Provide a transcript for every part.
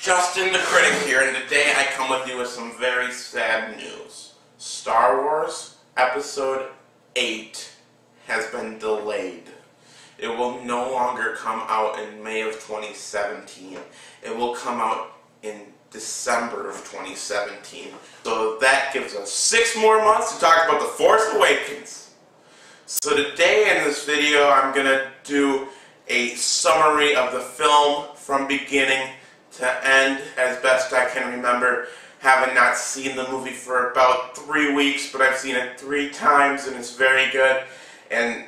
Justin the Critic here, and today I come with you with some very sad news. Star Wars Episode 8 has been delayed. It will no longer come out in May of 2017. It will come out in December of 2017. So that gives us 6 more months to talk about The Force Awakens. So today in this video I'm going to do a summary of the film from beginning to end as best I can remember, having not seen the movie for about 3 weeks, but I've seen it 3 times and it's very good. And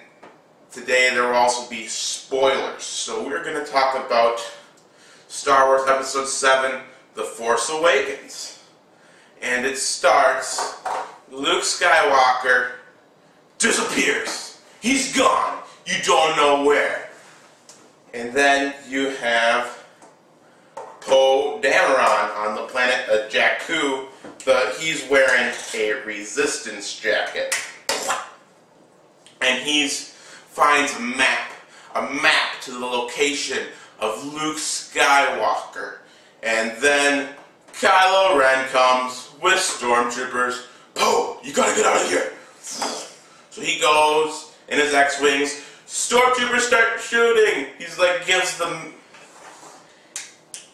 today there will also be spoilers. So we're going to talk about Star Wars Episode 7, The Force Awakens. And it starts, Luke Skywalker disappears. He's gone. You don't know where. And then you have Poe Dameron on the planet Jakku, but he's wearing a resistance jacket. And he finds a map to the location of Luke Skywalker. And then Kylo Ren comes with stormtroopers. Poe, you gotta get out of here. So he goes in his X-Wings. Stormtroopers start shooting. He's like,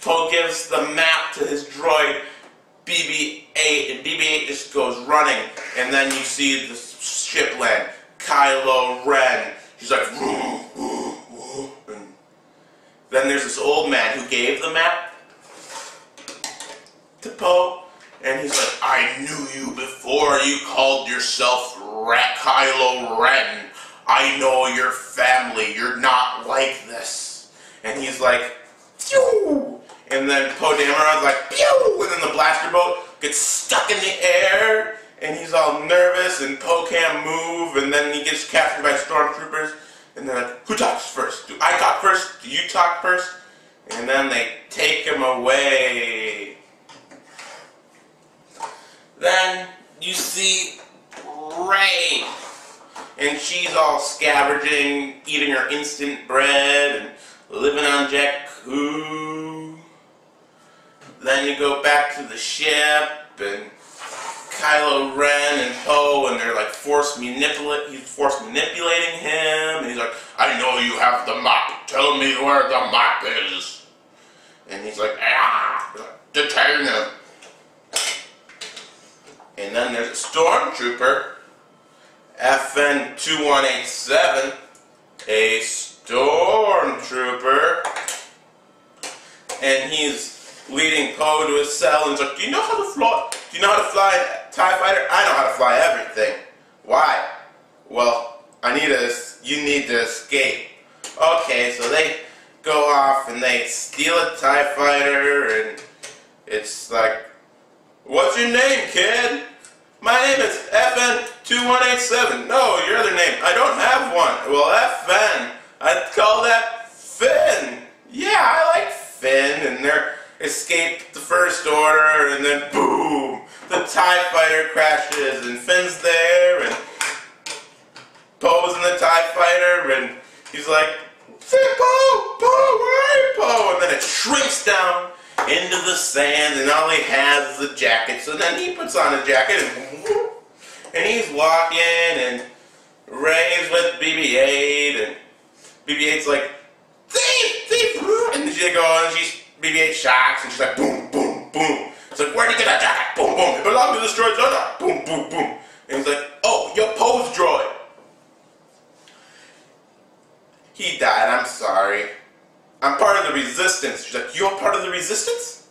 Poe gives the map to his droid BB-8, and BB-8 just goes running, and then you see the ship land. Kylo Ren, he's like, vroom, vroom, vroom. And then there's this old man who gave the map to Poe, and he's like, I knew you before you called yourself Kylo Ren. I know your family, you're not like this. And he's like, phew! And then Poe Dameron's like, pew! And then the blaster boat gets stuck in the air, and he's all nervous, and Poe can't move, and then he gets captured by stormtroopers, and they're like, who talks first? Do I talk first? Do you talk first? And then they take him away. Then you see Rey, and she's all scavenging, eating her instant bread, and living on Jakku. Then you go back to the ship, and Kylo Ren and Poe, and they're like he's force manipulating him, and he's like, I know you have the map, tell me where the map is. And he's like, detain him. And then there's a stormtrooper, FN-2187, a stormtrooper, and he's leading Poe to his cell, and he's like, do you know how to fly? Do you know how to fly a TIE fighter? I know how to fly everything. Why? Well, you need to escape. Okay, so they go off and they steal a TIE fighter, and it's like, what's your name, kid? My name is FN-2187. No, your other name. I don't have one. Well, FN. I'd call that Finn. Yeah, I like Finn. And they're escaped the First Order, and then boom, the TIE fighter crashes, and Finn's there, and Poe's in the TIE fighter, and he's like, Poe, where are you, Poe? And then it shrinks down into the sand, and all he has is a jacket. So then he puts on a jacket, and he's walking, and Rey's with BB-8, and BB-8's like, thief, and she goes, and BB-8 shocks, and she's like, boom, boom, boom. It's like, where'd you get that jacket? Boom, boom. It belonged to this droid's owner. Boom, boom, boom. And he's like, oh, you're Poe's droid. He died, I'm sorry. I'm part of the resistance. She's like, you're part of the resistance?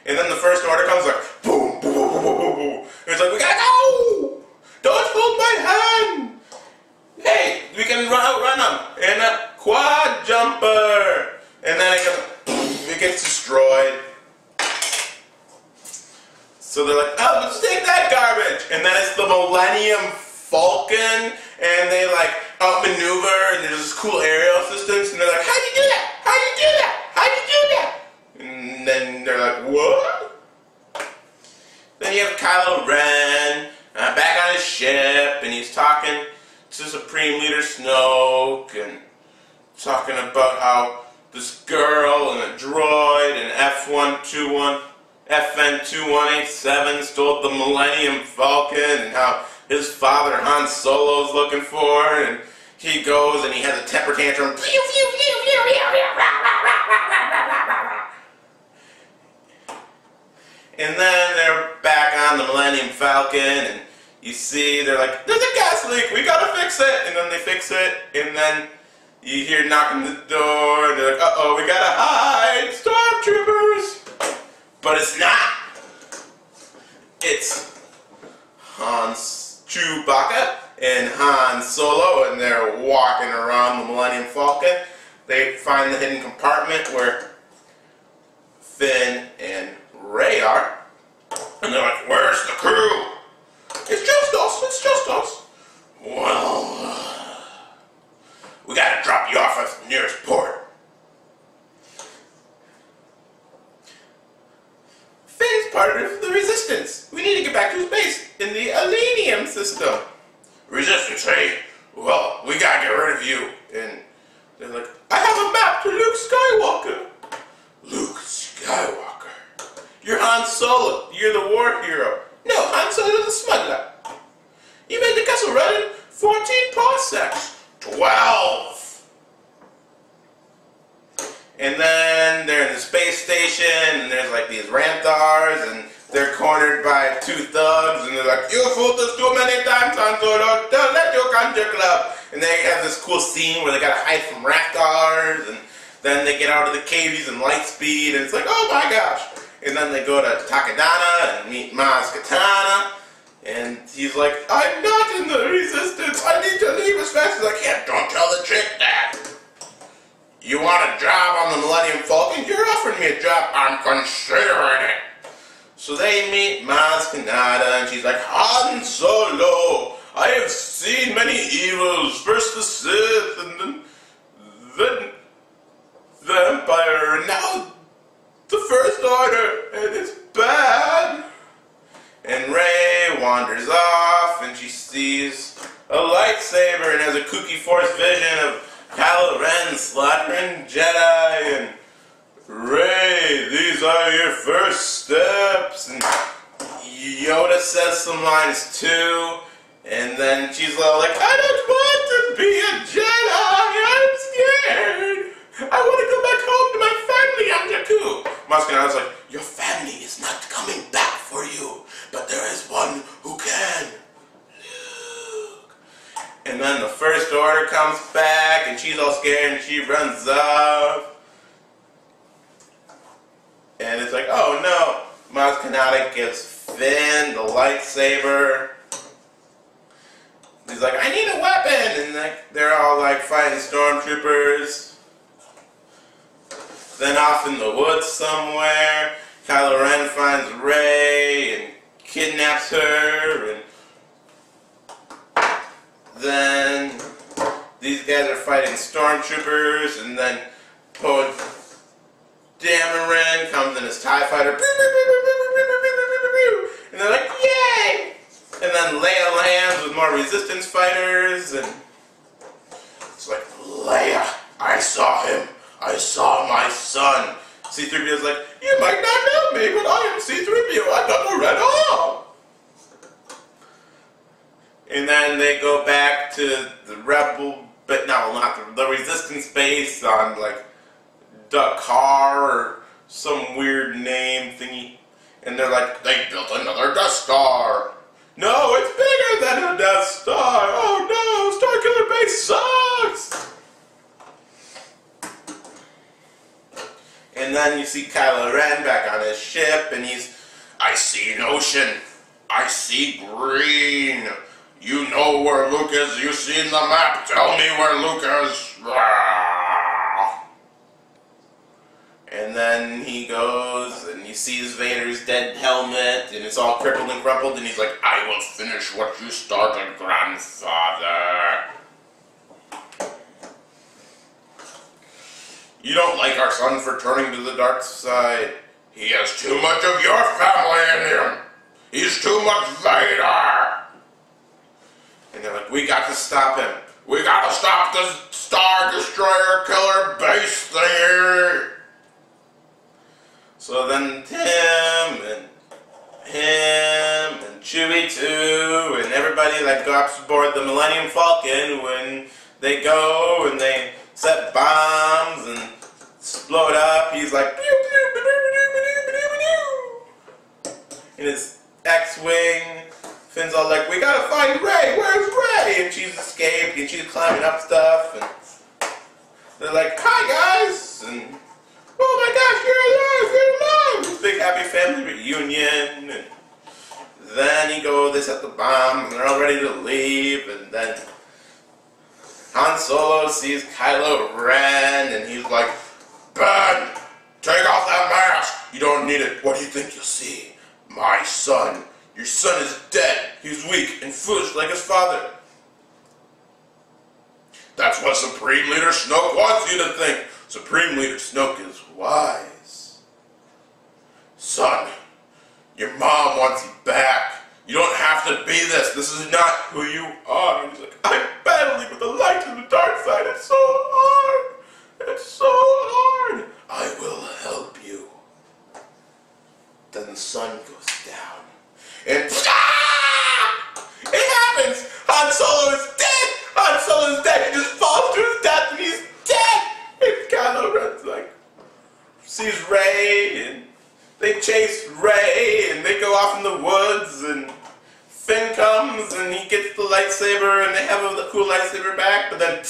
And then the First Order comes like, boom, boom, boom, boom, boom, boom. And it's like, we gotta go! Don't hold my hand! Hey, we can outrun him in a quad jumper! And then it gets destroyed. So they're like, oh, let's take that garbage! And then it's the Millennium Falcon, and they like outmaneuver, and there's this cool aerial systems, and they're like, how'd you do that? How'd you do that? How'd you do that? And then they're like, what? Then you have Kylo Ren back on his ship, and he's talking to Supreme Leader Snoke, and talking about how this girl and a droid and FN2187 stole the Millennium Falcon, and how his father Han Solo's looking for it, and he goes and he has a temper tantrum. And then they're back on the Millennium Falcon, and you see they're like, there's a gas leak, we gotta fix it. And then they fix it, and then you hear knocking the door, and they're like, uh-oh, we gotta hide, stormtroopers. But it's not. It's Chewbacca and Han Solo, and they're walking around the Millennium Falcon. They find the hidden compartment where Finn and Rey are, and they're like, where's the crew? It's just us. Well, we gotta drop you off at the nearest port. Finn's part of the Resistance. We need to get back to his base in the Alenium system. Resistance, hey? Well, we gotta get rid of you. And they're like, I have a map to Luke Skywalker. Luke Skywalker? You're Han Solo. You're the war hero. No, Han Solo the smuggler. You made the castle run in 14 parsecs. 12. And then they're in the space station, and there's like these Ranthars, and they're cornered by two thugs, and they're like, you fooled us too many times, Han Solo, don't let you come to your club. And they have this cool scene where they gotta hide from Ranthars, and then they get out of the cave using light speed, and it's like, oh my gosh. And then they go to Takadana and meet Maz Kanata, and he's like, I'm not in the Resistance, I need to leave as fast as I can. Don't tell the chick that. You want a job on the Millennium Falcon? You're offering me a job. I'm considering it. So they meet Maz Kanata, and she's like, Han Solo, I have seen many evils. First the Sith, and then the Empire, and now the First Order, and it's bad. And Rey wanders off, and she sees a lightsaber and has a kooky Force vision of Kylo Ren slaughtering Jedi, and Rey, these are your first steps. And Yoda says some lines too, and then she's all like, I don't want to be a Jedi, I'm scared. I want to go back home to my family on Jakku. Maz Kanata's like, your family is not coming back for you, but there is one who can. And then the First Order comes back, and she's all scared, and she runs off. And it's like, oh no. Maz Kanata gives Finn the lightsaber. He's like, I need a weapon! And like, they're all like fighting stormtroopers. Then off in the woods somewhere, Kylo Ren finds Rey and kidnaps her, and then these guys are fighting stormtroopers, and then Poe Dameron comes in his TIE fighter, and they're like, yay! And then Leia lands with more Resistance fighters, and it's like, Leia, I saw him. I saw my son. C-3PO's like, you might not know me, but I am C-3PO. I got a red arm. And then they go back to the Rebel, but no, not the Resistance base on like Dakar or some weird name thingy. And they're like, they built another Death Star. No, it's bigger than a Death Star. Oh no, Starkiller Base sucks. And then you see Kylo Ren back on his ship, and I see an ocean. I see green. You know where Luke is. You've seen the map. Tell me where Luke is. And then he goes, and he sees Vader's dead helmet, and it's all crippled and crumpled, and he's like, I will finish what you started, grandfather. You don't like our son for turning to the dark side. He has too much of your family in him. He's too much Vader. And they're like, we got to stop him. We gotta stop the Star Destroyer killer base thing. So then him and Chewie too, and everybody like goes aboard the Millennium Falcon when they go and they set bombs and blow it up. He's like, pew, pew, pew, pew, pew, pew, pew. In his X-Wing, Finn's all like, we gotta find Rey, where's Rey? And she's escaped and she's climbing up stuff, and they're like, hi guys, and oh my gosh, you're alive, you're alive! Big happy family reunion, and then they set the bomb, and they're all ready to leave, and then Han Solo sees Kylo Ren, and he's like, Ben, take off that mask! You don't need it. What do you think you'll see? My son. Your son is dead. He's weak and foolish like his father. That's what Supreme Leader Snoke wants you to think. Supreme Leader Snoke is wise. Son, your mom wants you back. You don't have to be this. This is not who you are. And he's like, I'm battling with the light and the dark side. It's so hard. It's so hard. I will help you. Then the sun goes down. And it happens! Han Solo is dead! Han Solo is dead! He just falls to his death and he's dead! And Kylo Ren's like, sees Rey, and they chase Rey, and they go off in the woods, and Finn comes, and he gets the lightsaber, and they have a cool lightsaber back, but then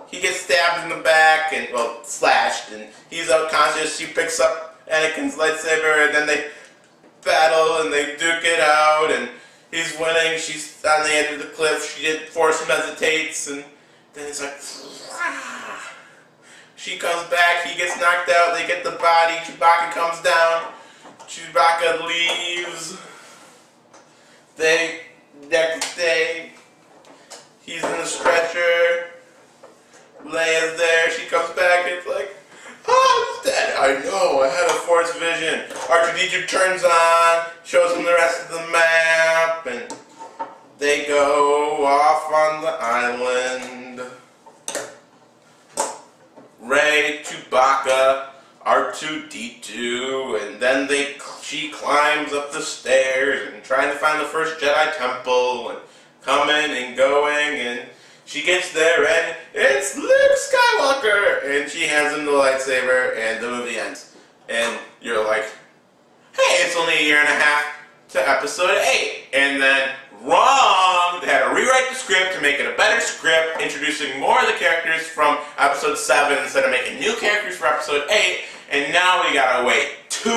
he gets stabbed in the back, and, well, slashed, and he's unconscious. She picks up Anakin's lightsaber, and then they battle, and they duke it out, and he's winning. She's on the edge of the cliff. She did force him hesitates, and then he's like, ah. She comes back. He gets knocked out. They get the body. Chewbacca comes down. Chewbacca leaves. Next day, he's in the stretcher. Leia's there. She comes back. It's like, oh, he's dead. I know. I had a force vision. R2-D2 turns on, shows him the rest of the map, and they go off on the island. Rey, Chewbacca, R2-D2, and then she climbs up the stairs and trying to find the first Jedi temple and coming and going, and she gets there and it's Luke Skywalker, and she hands him the lightsaber, and the movie ends. And you're like, hey, it's only a year and a half to episode 8. And then, wrong! They had to rewrite the script to make it a better script, introducing more of the characters from episode 7 instead of making new characters for episode 8. And now we gotta wait 2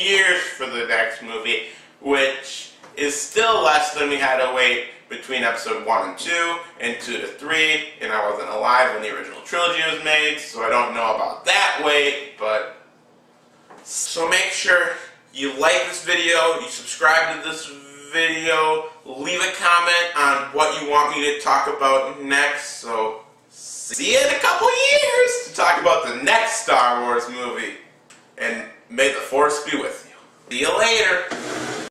years for the next movie, which is still less than we had to wait between episode 1 and 2, and 2 to 3, and I wasn't alive when the original trilogy was made, so I don't know about that wait, but... So make sure you like this video, you subscribe to this video, leave a comment on what you want me to talk about next, so see you in a couple years to talk about the next Star Wars movie, and may the Force be with you. See you later!